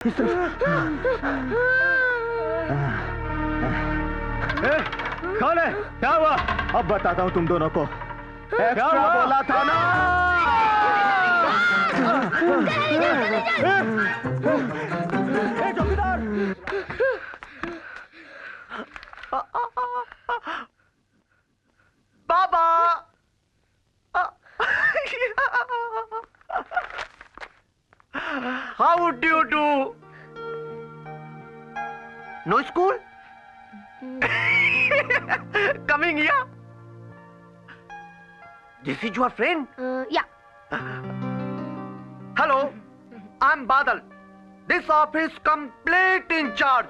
इस तरफ। कौन है? क्या हुआ? अब बताता हूँ तुम दोनों को। एक्स्ट्रा बोला था ना। चौकीदार! बाबा! How do you do? No school? Coming here? This is your friend? Yeah. Hello, I'm Badal. This office complete in charge.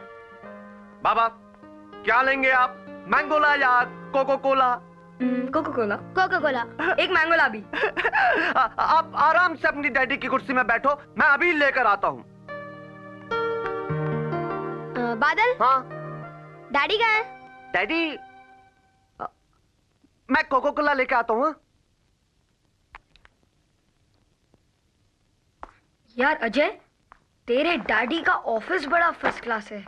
बाबा, क्या लेंगे आप? मैंगोला या Coca Cola? Coca Cola. Coca Cola. एक मैंगोला भी। आप आराम से अपनी डैडी की कुर्सी में बैठो, मैं अभी लेकर आता हूँ। बादल? हाँ? डैडी कहाँ है? डैडी, मैं कोको कोला लेकर आता हूँ। यार अजय, तेरे डैडी का ऑफिस बड़ा फर्स्ट क्लास है।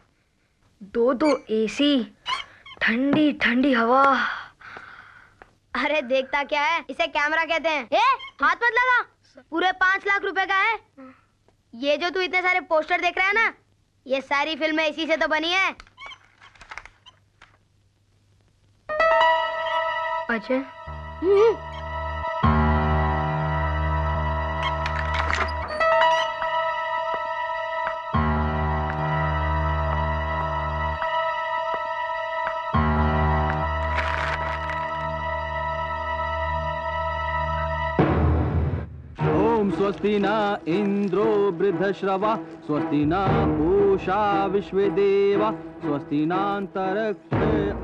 2 एसी, ठंडी ठंडी हवा। अरे देखता क्या है, इसे कैमरा कहते हैं। ए, हाथ मत लगा, पूरे 5 लाख रुपए का है। ये जो तू इतने सारे पोस्टर देख रहा है ना, ये सारी फिल्में इसी से तो बनी है। अजय, स्वस्ति न इंद्रो वृद्धश्रवा स्वस्ति न पूषा विश्वदेवा स्वस्ति नान्तरिक्ष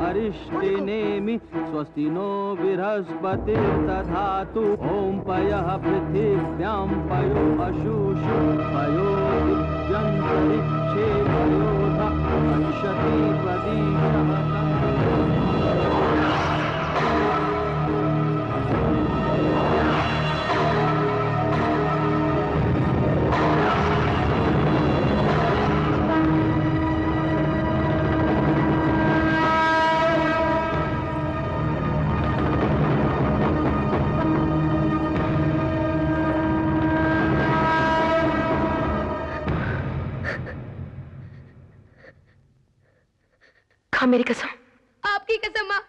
अरिष्टिनेमि स्वस्ति नो बृहस्पतिर्दधातु ओम पयः पृथिव्यां पयो अशुषु पयो दिव्यन्तरिक्षे पयोध अंशति प्रदीशः। खा मेरी कसम। आपकी कसम माँ,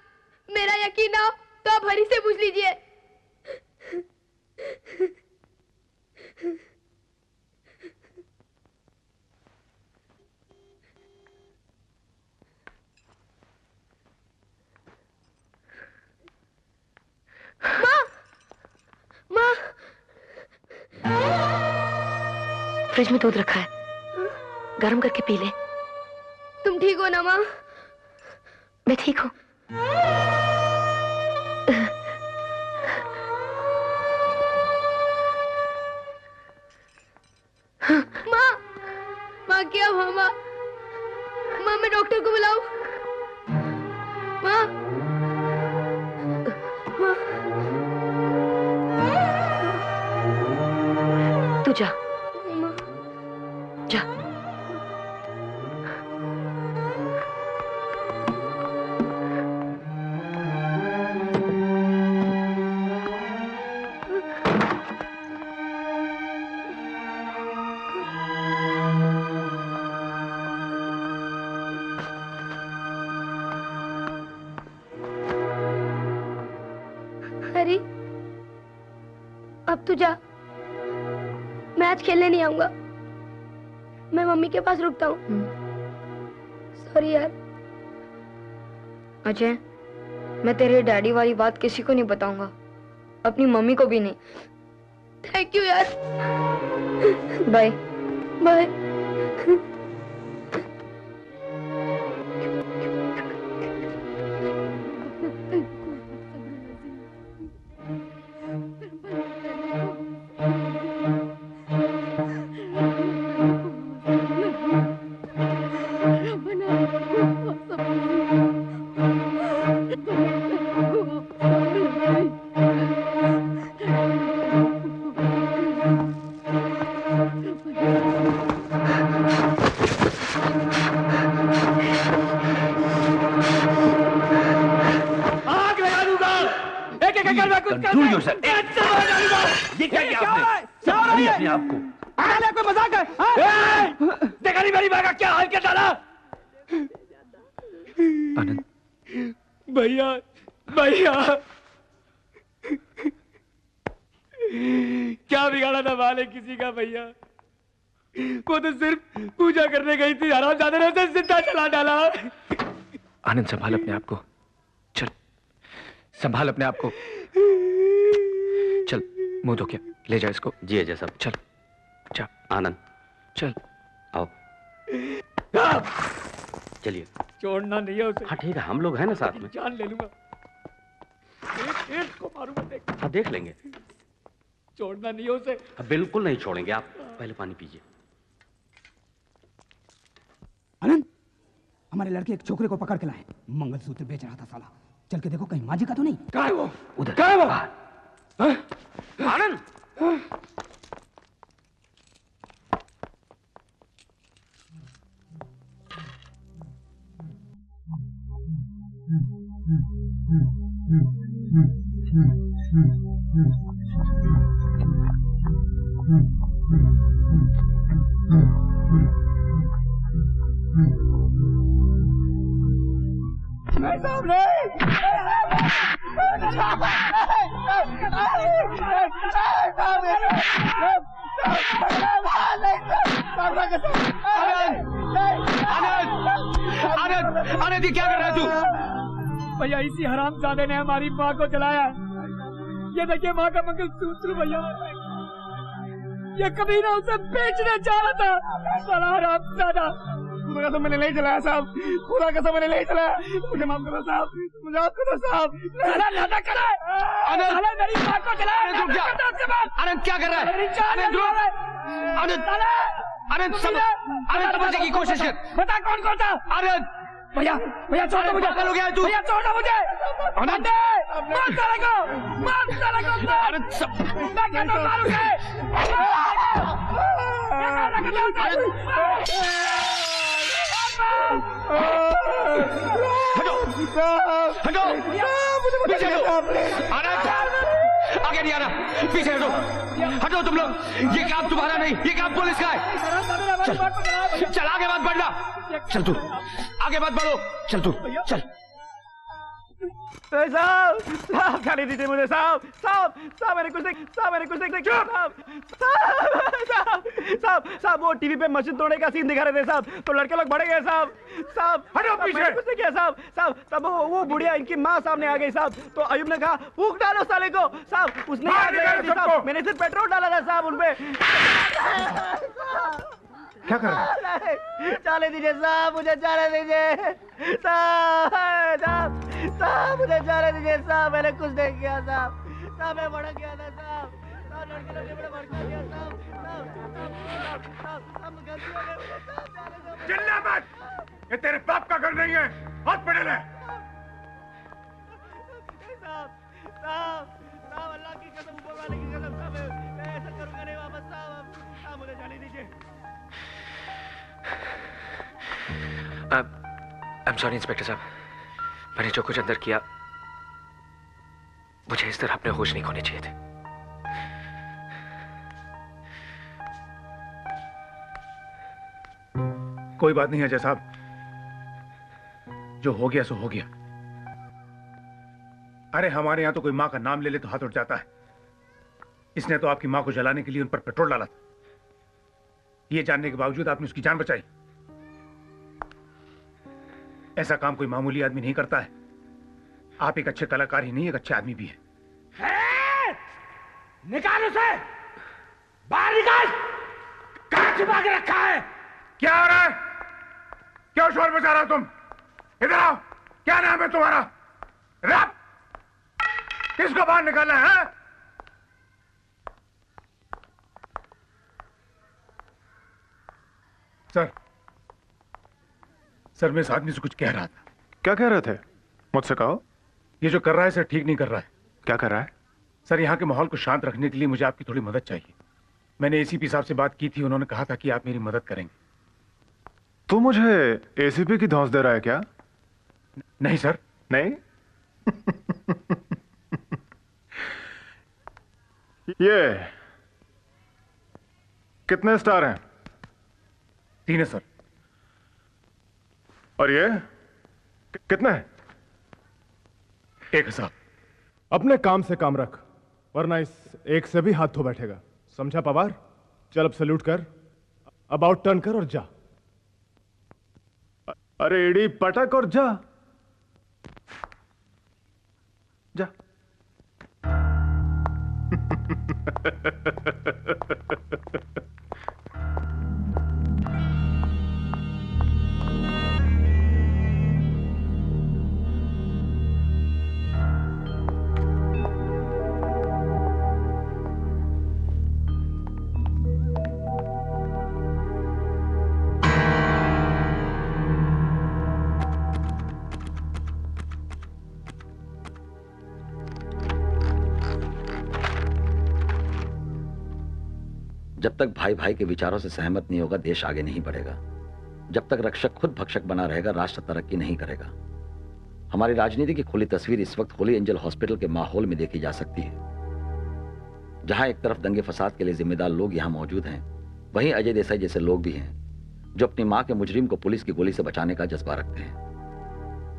मेरा यकीन ना हो तो आप हरी से पूछ लीजिए। माँ, माँ, फ्रिज में दूध रखा है, गर्म करके पी ले। तुम ठीक हो ना माँ? मैं ठीक हूँ। माँ, माँ क्या हुआ माँ? माँ मैं डॉक्टर को बुलाऊं? माँ, माँ, तू जा, जा। हरी, अब तू जा, मैं आज खेलने नहीं आऊंगा। मैं मम्मी के पास रुकता हूँ। सॉरी यार। अजय, मैं तेरे डैडी वाली बात किसी को नहीं बताऊंगा, अपनी मम्मी को भी नहीं। थैंक यू यार। Bye bye. ये क्या किया क्या हो रहा है? आपने? क्या हो रहा है? अपने आप को साले कोई मजाक है हाँ? देखा नहीं मेरी माँ का क्या हाल क्या डाला? आनंद भैया भैया क्या बिगाड़ा था माले किसी का भैया? वो तो सिर्फ पूजा करने गई थी, हरामजादे ने उसे जिंदा जला डाला। आनंद संभाल अपने आप को, चल संभाल अपने आप को, चल मुंह धो के ले जा इसको। जी अजय साहब। चल जा आनंद चल। आओ चलिए। छोड़ना नहीं है उसे। हाँ ठीक है, हम लोग हैं ना साथ में। जान ले लूंगा, एक को मारूंगा देख। हाँ देख लेंगे। छोड़ना नहीं है उसे। हाँ, बिल्कुल नहीं छोड़ेंगे। आप पहले पानी पीजिए। आनंद, हमारे लड़के एक छोकरे को पकड़ के लाए, मंगलसूत्र बेच रहा था साला। चल के देखो कहीं माजी का तो नहीं। कहाँ है वो? उधर। कहाँ है वो? आनंद आनंद ये क्या कर रहा है तू? भैया इसी हरामजादे ने हमारी माँ को जलाया। ये देखिए माँ का मंगलसूत्र भैया, ये कभी ना उसे बेचने जा रहा था साला हरामजादा। खुदा कसम मैंने नहीं जलाया साहब, खुदा कसम मैंने नहीं जलाया। मुझे माफ करो साहब, मुझे माफ करो साहब। साला नाटक कर रहा है। आनंद साला मेरी माँ को जलाया। रुक जा। आनंद क्या कर रहा है? आनंद रुक। आनंद आनंद समझने की कोशिश कर। बता कौन कौन था? आनंद भैया भैया छोड़ दो मुझे। पागल हो गया है तू? भैया छोड़ दो मुझे। आनंद मार साले को, मार साले को। आनंद मैं कहता हूँ मार उसे। हटो पीछे हटो। आनंद आगे नहीं आना, पीछे हटो। हटो तुम लोग। ये काम तुम्हारा नहीं, ये काम पुलिस का है। चल आगे मत बढ़ना। चल तू आगे मत बढ़ो। चल तू चल। साहब साहब खाली दीजिए मुझे साहब। साहब साहब मैंने कुछ नहीं, साहब मैंने कुछ नहीं। साहब साहब साहब साहब वो टीवी पे मशीन तोड़ने का सीन दिखा रहे थे साहब, तो लड़के लोग बढ़े गए साहब। साहब हटो पीछे। मैंने कुछ नहीं किया साहब। साहब तब वो बुढ़िया इनकी माँ सामने आ गई साहब, तो अयूब ने कहा फूंक डालो साले को साहब। उसने साहब मैंने सिर्फ पेट्रोल डाला था साहब उनपे। क्या कर रहा है? जाने दीजिए साहब, मुझे जाने दीजिए साहब। साहब मुझे जाने दीजिए साहब, मैंने कुछ नहीं किया साहब। साहब मैं भड़क गया था साहब। साहब लड़के लोग ने मुझे भड़का दिया साहब। साहब हम गलती हो गई मुझे साहब, जाने दो। चिल्ला मत, ये तेरे बाप का घर नहीं है। हाथ पड़े ले। साहब साहब साहब अल्लाह की कसम, ऊपर वाले की कसम साहब, मैं ऐसा करूंगा नहीं वापस साहब। साहब मुझे जाने दीजिए। आई एम सॉरी इंस्पेक्टर साहब, मैंने जो कुछ अंदर किया, मुझे इस तरह अपने होश नहीं खोने चाहिए थे। कोई बात नहीं अजय साहब, जो हो गया सो हो गया। अरे हमारे यहां तो कोई मां का नाम ले ले तो हाथ उठ जाता है। इसने तो आपकी मां को जलाने के लिए उन पर पेट्रोल डाला था। ये जानने के बावजूद आपने उसकी जान बचाई। ऐसा काम कोई मामूली आदमी नहीं करता है। आप एक अच्छे कलाकार ही नहीं, एक अच्छे आदमी भी है। निकाल उसे, बाहर निकाल। कहां छुपा के रखा है? क्या हो रहा है? क्यों शोर मचा रहा हो तुम? इधर आओ। क्या नाम है तुम्हारा? रब किसको बाहर निकालना है? सर मैं इस आदमी से कुछ कह रहा था। क्या कह रहे थे? मुझसे कहो। ये जो कर रहा है सर ठीक नहीं कर रहा है। क्या कर रहा है? सर यहाँ के माहौल को शांत रखने के लिए मुझे आपकी थोड़ी मदद चाहिए। मैंने एसीपी साहब से बात की थी, उन्होंने कहा था कि आप मेरी मदद करेंगे। तू मुझे एसीपी की धौंस दे रहा है क्या? नहीं सर। नहीं? ये कितने स्टार हैं? 3 है सर। और ये कितने हैं? 1 है साहब। अपने काम से काम रख, वरना इस एक से भी हाथ धो बैठेगा, समझा पवार? चल अब सल्यूट कर, अबाउट टर्न कर और जा। अरे एडी पटक और जा जा। जब तक भाई भाई के विचारों से सहमत नहीं होगा, देश आगे नहीं बढ़ेगा। जब तक रक्षक खुद भक्षक बना रहेगा, राष्ट्र तरक्की नहीं करेगा। हमारी राजनीति की खुली तस्वीर इस वक्त होली एंजल हॉस्पिटल के माहौल में देखी जा सकती है, जहां एक तरफ दंगे फसाद के लिए जिम्मेदार लोग यहां मौजूद हैं, वहीं अजय देसाई जैसे लोग भी हैं जो अपनी मां के मुजरिम को पुलिस की गोली से बचाने का जज्बा रखते हैं।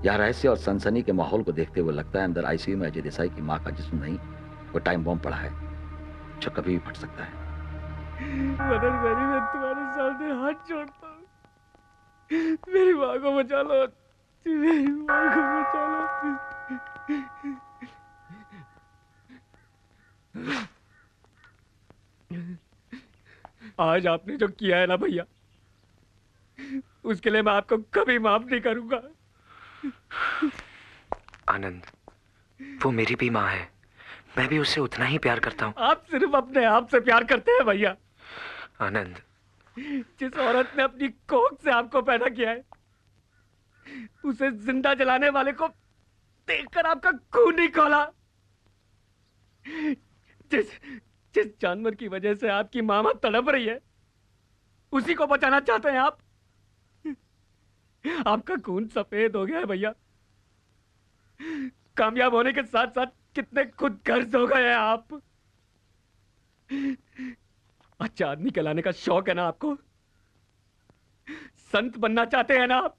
यह रहस्य और सनसनी के माहौल को देखते हुए लगता है अंदर आईसीयू में अजय देसाई की मां का जिस्म नहीं, वो टाइम बॉम्ब पड़ा है जो कभी भी फट सकता है। मदन गरी, मैं तुम्हारे सामने हाथ जोड़ता हूँ, मेरी माँ को बचा लो, मेरी माँ को बचा लो। आज आपने जो किया है ना भैया, उसके लिए मैं आपको कभी माफ नहीं करूंगा। आनंद, वो मेरी भी माँ है, मैं भी उससे उतना ही प्यार करता हूँ। आप सिर्फ अपने आप से प्यार करते हैं भैया। आनंद, जिस औरत ने अपनी कोख से आपको पैदा किया है, उसे जिंदा जलाने वाले को देखकर आपका खून नहीं खौला। जिस जानवर की वजह से आपकी मामा तड़प रही है, उसी को बचाना चाहते हैं आप। आपका खून सफेद हो गया है भैया। कामयाब होने के साथ साथ कितने खुद गर्ज हो गए हैं आप। अच्छा आदमी कहलाने का शौक है ना आपको? संत बनना चाहते हैं ना आप?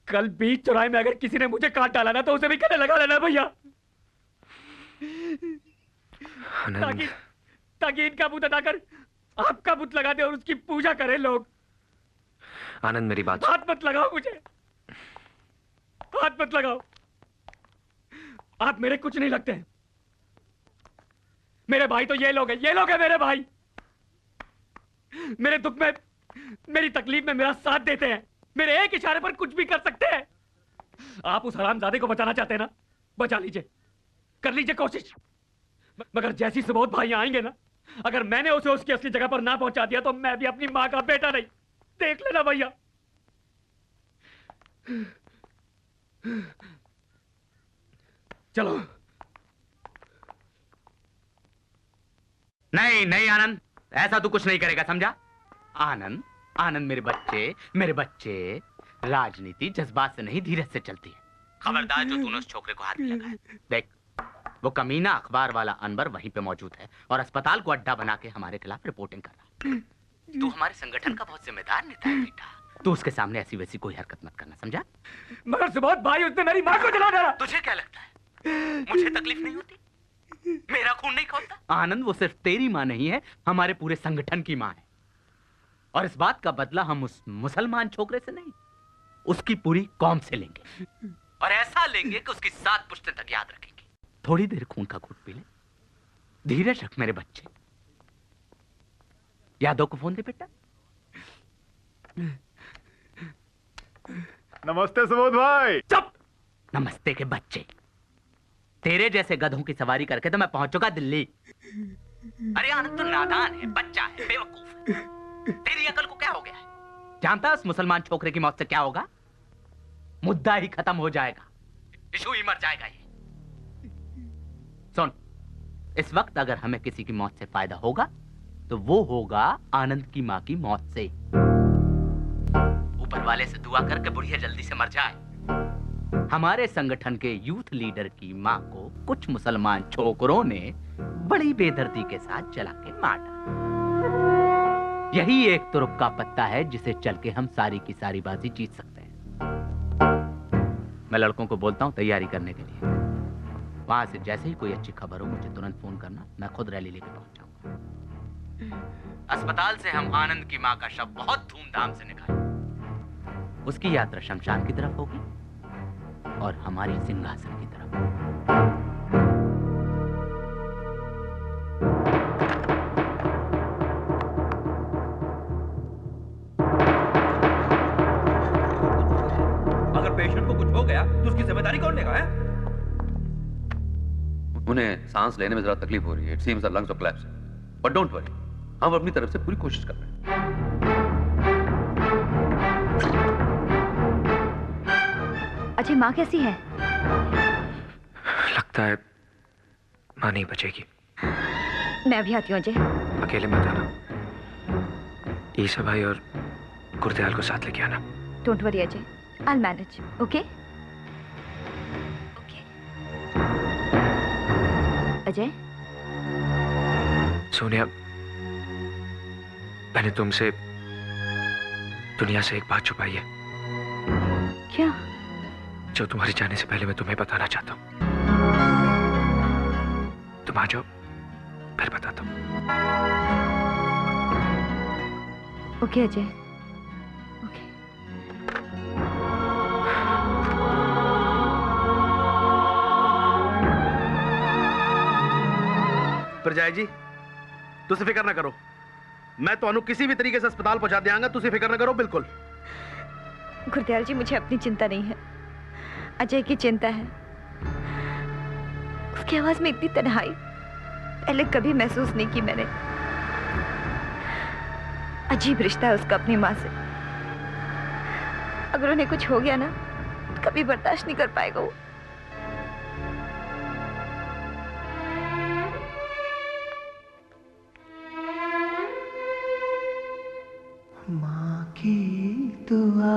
कल बीच चौराहे में अगर किसी ने मुझे काट डाला ना, तो उसे भी गले लगा लेना भैया, ताकि इनका बुत हटाकर आपका बुत लगा दे और उसकी पूजा करें लोग। आनंद, मेरी बात हाथ मत लगाओ मुझे, हाथ मत लगाओ। आप मेरे कुछ नहीं लगते हैं। मेरे भाई तो ये लोग हैं मेरे भाई। मेरे दुख में, मेरी तकलीफ में मेरा साथ देते हैं, मेरे एक इशारे पर कुछ भी कर सकते हैं। आप उस हरामजादे को बचाना चाहते हैं ना, बचा लीजिए, कर लीजिए कोशिश। मगर जैसी सुबोध भाई आएंगे ना, अगर मैंने उसे उसकी असली जगह पर ना पहुंचा दिया, तो मैं भी अपनी मां का बेटा नहीं। देख लेना भैया। चलो। नहीं नहीं आनंद, ऐसा तू कुछ नहीं करेगा, समझा? आनंद, आनंद मेरे बच्चे, राजनीति जज्बात से नहीं धीरज से चलती है। खबरदार जो तूने उस छोकरे को हाथ में लगाया। देख, वो कमीना अखबार वाला अनवर वहीं पे मौजूद है और अस्पताल को अड्डा बना के हमारे खिलाफ रिपोर्टिंग कर रहा है। तू हमारे संगठन का बहुत जिम्मेदार नेता है बेटा, तू उसके सामने ऐसी वैसी कोई हरकत मत करना, समझा? मगर सुबोध भाई, उसने मेरी मां को जला डाला। तुझे क्या लगता है मुझे तकलीफ नहीं होती? मेरा खून नहीं खौलता? आनंद, वो सिर्फ तेरी मां नहीं है, हमारे पूरे संगठन की मां है। और इस बात का बदला हम उस मुसलमान छोकरे से नहीं, उसकी पूरी कौम से लेंगे। और ऐसा लेंगे कि उसकी 7 पुश्तें तक याद रखेंगे। थोड़ी देर खून का घूंट पी ले, धीरज रख मेरे बच्चे। यादव को फोन दे बेटा। नमस्ते सुबोध भाई। चुप! नमस्ते के बच्चे, तेरे जैसे गधों की सवारी करके तो मैं पहुंच चुका दिल्ली। अरे आनंद तो नादान है, बच्चा है, बेवकूफ है। तेरी अकल को क्या हो गया है? जानता है उस मुसलमान छोकरे की मौत से क्या होगा? मुद्दा ही खत्म हो जाएगा, इशू ही मर जाएगा। ये सुन, इस वक्त अगर हमें किसी की मौत से फायदा होगा तो वो होगा आनंद की मां की मौत से। ऊपर वाले से दुआ करके बुढ़िया जल्दी से मर जाए। हमारे संगठन के यूथ लीडर की मां को कुछ मुसलमान छोकरों ने बड़ी बेदर्दी के साथ जला के मार डाला। यही एक तुरुप का पत्ता है जिसे चल के हम सारी की सारी बाजी जीत सकते हैं। मैं लड़कों को बोलता हूं तैयारी करने के लिए। वहां से जैसे ही कोई अच्छी खबर हो मुझे तुरंत फोन करना, मैं खुद रैली लेके पहुंच जाऊंगा। अस्पताल से हम आनंद की मां का शव बहुत धूमधाम से निकालेंगे। उसकी यात्रा शमशान की तरफ होगी और हमारी सिंहासन की तरफ। पेशेंट को कुछ हो गया तो उसकी जिम्मेदारी कौन लेगा? है उन्हें सांस लेने में जरा तकलीफ हो रही है। It seems the lungs are collapse, but don't worry, हम अपनी तरफ से पूरी कोशिश कर रहे हैं। अजय, माँ कैसी है? लगता है माँ नहीं बचेगी। मैं भी आती हूँ अजय। अकेले मत आना, ईसा भाई और गुरदयाल को साथ लेके आना। Don't worry Ajay, I'll manage, okay? Okay. Ajay? Sonia, मैंने तुमसे दुनिया से एक बात छुपाई है। क्या? जो तुम्हारे जाने से पहले मैं तुम्हें बताना चाहता हूँ। तुम आ जाओ, फिर बताता हूँ। ओके अजय। परजाई जी, तुसी फिक्र ना करो, मैं तो किसी भी तरीके से अस्पताल पहुंचा दियांगा। तुसी फिक्र ना करो बिल्कुल। गुरदयाल जी, मुझे अपनी चिंता नहीं है, अजय की चिंता है। उसकी आवाज में इतनी तन्हाई पहले कभी महसूस नहीं की मैंने। अजीब रिश्ता है उसका अपनी माँ से। अगर उन्हें कुछ हो गया ना, तो कभी बर्दाश्त नहीं कर पाएगा वो। माँ की दुआ